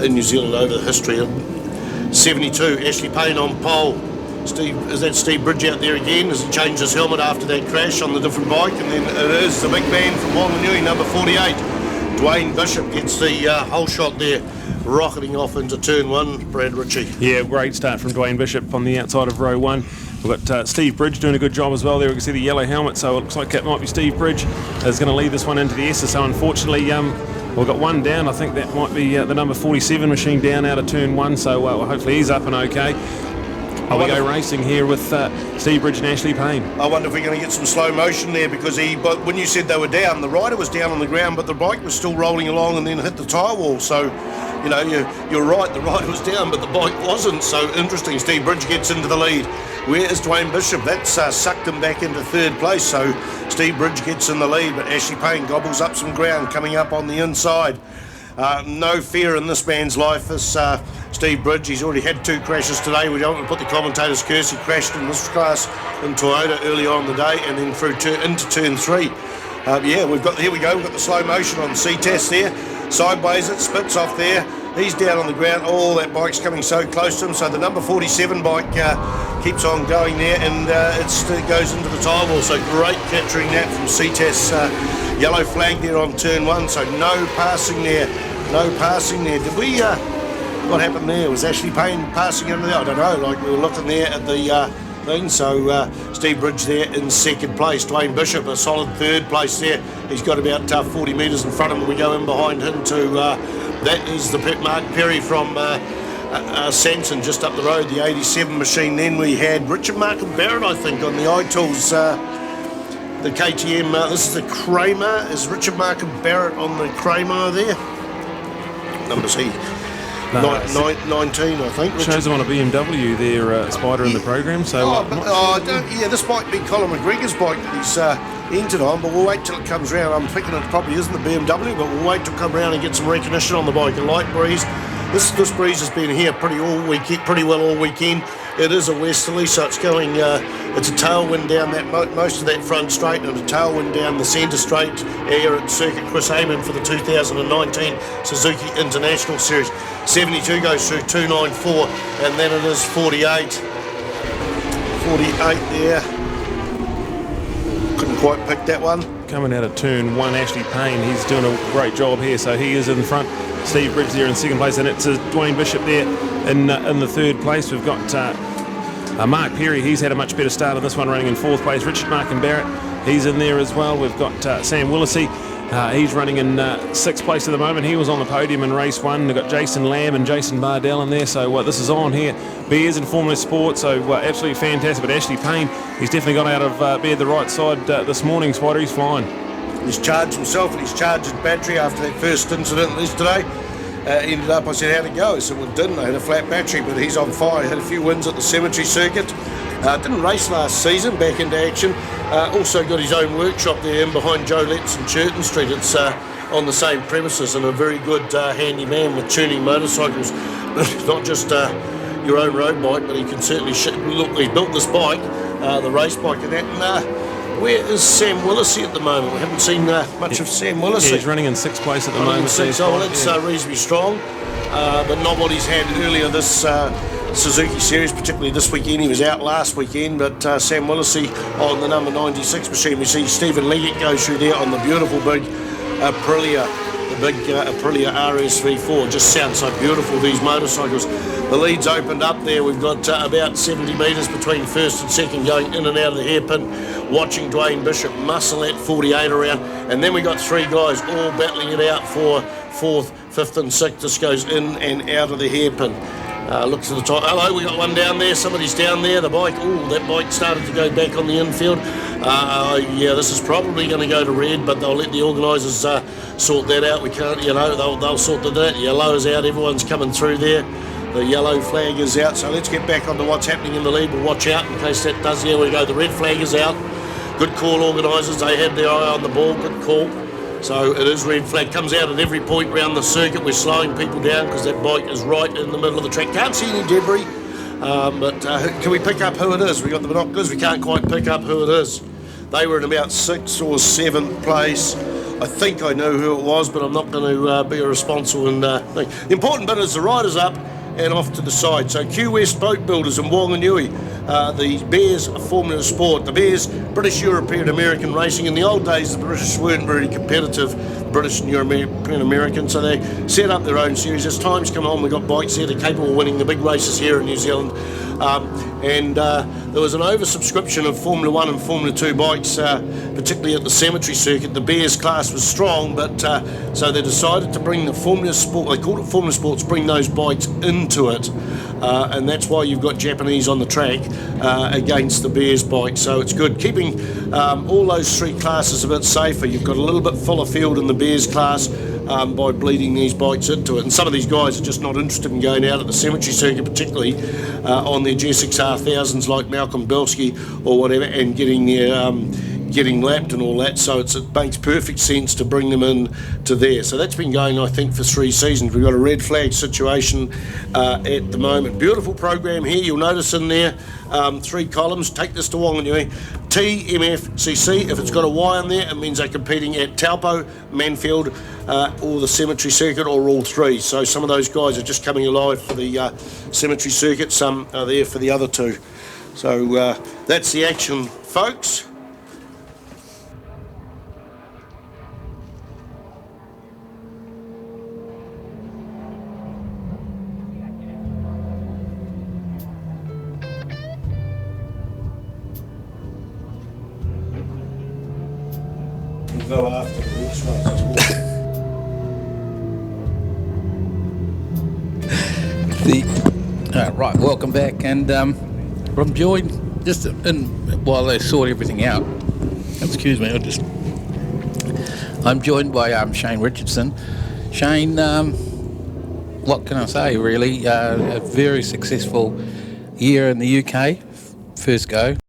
in New Zealand over the history. 72, Ashley Payne on pole. Is that Steve Bridge out there again? Has he changed his helmet after that crash on the different bike? And then it is the big man from Whanganui, number 48. Dwayne Bishop gets the whole shot there, rocketing off into turn 1, Brad Ritchie. Yeah, great start from Dwayne Bishop on the outside of row 1. We've got Steve Bridge doing a good job as well there. We can see the yellow helmet, so it looks like it might be Steve Bridge is going to lead this one into the S's. So unfortunately, we've got one down. I think that might be the number 47 machine down out of turn 1, so hopefully he's up and okay. We go racing here with Steve Bridge and Ashley Payne. I wonder if we're going to get some slow motion there, because but when you said they were down, the rider was down on the ground, but the bike was still rolling along and then hit the tyre wall. So, you know, you're right, the rider was down, but the bike wasn't. So interesting. Steve Bridge gets into the lead. Where is Dwayne Bishop? That's sucked him back into third place. So Steve Bridge gets in the lead, but Ashley Payne gobbles up some ground coming up on the inside. No fear in this man's life, this Steve Bridge. He's already had 2 crashes today. We don't want to put the commentator's curse. He crashed in this class in Toyota early on in the day, and then through into turn 3. Here we go. We've got the slow motion on Ctas there. Sideways it spits off there. He's down on the ground. Oh, that bike's coming so close to him. So the number 47 bike keeps on going there, and it goes into the tyre wall. So great capturing that from Ctas. Yellow flag there on turn 1. So no passing there. No passing there. Did we... what happened there? Was Ashley Payne passing into there? I don't know. Like, we were looking there at the thing. So Steve Bridge there in second place. Dwayne Bishop a solid third place there. He's got about 40 metres in front of him. We go in behind him to that is the Mark Perry from Sanson just up the road, the 87 machine. Then we had Richard Markham Barrett, I think, on the iTools, the KTM. This is the Kramer. Is Richard Markham Barrett on the Kramer there? Numbers he? 19, I think. Shows him on a BMW there, Spider, in the program. So this might be Colin McGregor's bike that he's entered on, but we'll wait till it comes round. I'm thinking it probably isn't the BMW, but we'll wait till it come round and get some recognition on the bike. A light breeze. This breeze has been here pretty well all weekend. It is a westerly, so it's going. It's a tailwind down that most of that front straight, and a tailwind down the centre straight here at Circuit Chris Amon for the 2019 Suzuki International Series. 72 goes through 294, and then it is 48. 48 there. Couldn't quite pick that one. Coming out of turn 1, Ashley Payne. He's doing a great job here, so he is in front. Steve Bridge there in second place, and it's Dwayne Bishop there in the third place. We've got Mark Perry. He's had a much better start on this one, running in fourth place. Richard Markham Barrett, he's in there as well. We've got Sam Willisey. He's running in sixth place at the moment. He was on the podium in race 1. We've got Jason Lamb and Jason Bardell in there. So this is on here. Bears in Formula Sport, so absolutely fantastic. But Ashley Payne, he's definitely got out of bed the right side this morning, Spider. He's flying. He's charged himself, and he's charged his battery after that first incident yesterday. Ended up, I said, how'd it go? I said, well, it didn't. I had a flat battery, but he's on fire. He had a few wins at the Cemetery Circuit. Didn't race last season, back into action. Also got his own workshop there in behind Joe Letts and Churton Street. It's on the same premises, and a very good handy man with tuning motorcycles. Not just your own road bike, but he can certainly look. He built this bike, the race bike, and that. Where is Sam Willisey at the moment? We haven't seen much of Sam Willisey. Yeah, he's running in sixth place at the moment. That's reasonably strong, but not what he's had earlier this Suzuki Series, particularly this weekend. He was out last weekend, but Sam Willisey on the number 96 machine. We see Stephen Leggett go through there on the beautiful big Aprilia. The big Aprilia RS34. Just sounds so beautiful, these motorcycles. The lead's opened up there. We've got about 70 metres between first and second, going in and out of the hairpin, watching Dwayne Bishop muscle that 48 around. And then we got 3 guys all battling it out for 4th, 5th and 6th. This goes in and out of the hairpin. Looks at the top. Hello, we got one down there. Somebody's down there. The bike. Oh, that bike started to go back on the infield. Yeah, this is probably going to go to red, but they'll let the organisers sort that out. We can't, they'll sort that. Yellow is out. Everyone's coming through there. The yellow flag is out. So let's get back onto what's happening in the lead. We'll watch out in case that does. Here we go. The red flag is out. Good call, organisers. They had their eye on the ball. Good call. So it is red flag. Comes out at every point around the circuit. We're slowing people down because that bike is right in the middle of the track. Can't see any debris, but can we pick up who it is? We got the binoculars. We can't quite pick up who it is. They were in about 6th or 7th place. I think I know who it was, but I'm not going to be irresponsible. And thing. The important bit is the rider's up and off to the side. So Q West Boat Builders in Whanganui, the Bears Formula Sport, the Bears British European American Racing. In the old days, the British weren't very competitive, British and European American, so they set up their own series. As time's come on, we've got bikes there that are capable of winning the big races here in New Zealand. There was an oversubscription of Formula 1 and Formula 2 bikes, particularly at the cemetery circuit. The Bears class was strong, but so they decided to bring the Formula Sport, they called it Formula Sports, bring those bikes into it. And that's why you've got Japanese on the track against the Bears bike. So it's good, keeping all those three classes a bit safer. You've got a little bit fuller field in the Bears class by bleeding these bikes into it. And some of these guys are just not interested in going out at the cemetery circuit, particularly on their GSX-R1000s like Malcolm Belsky or whatever, and getting their getting lapped and all that, so it makes perfect sense to bring them in to there. So that's been going, I think, for 3 seasons. We've got a red flag situation at the moment. Beautiful program here. You'll notice in there 3 columns. Take this to Whanganui. T, MF, CC. If it's got a Y in there, it means they're competing at Taupo, Manfeild, or the cemetery circuit, or all 3. So some of those guys are just coming alive for the cemetery circuit. Some are there for the other 2. So that's the action, folks. Go after the next one. Right, welcome back, and I'm joined just while they sort everything out. Excuse me, I'm joined by Shane Richardson. Shane, what can I say? Really, a very successful year in the UK. First go.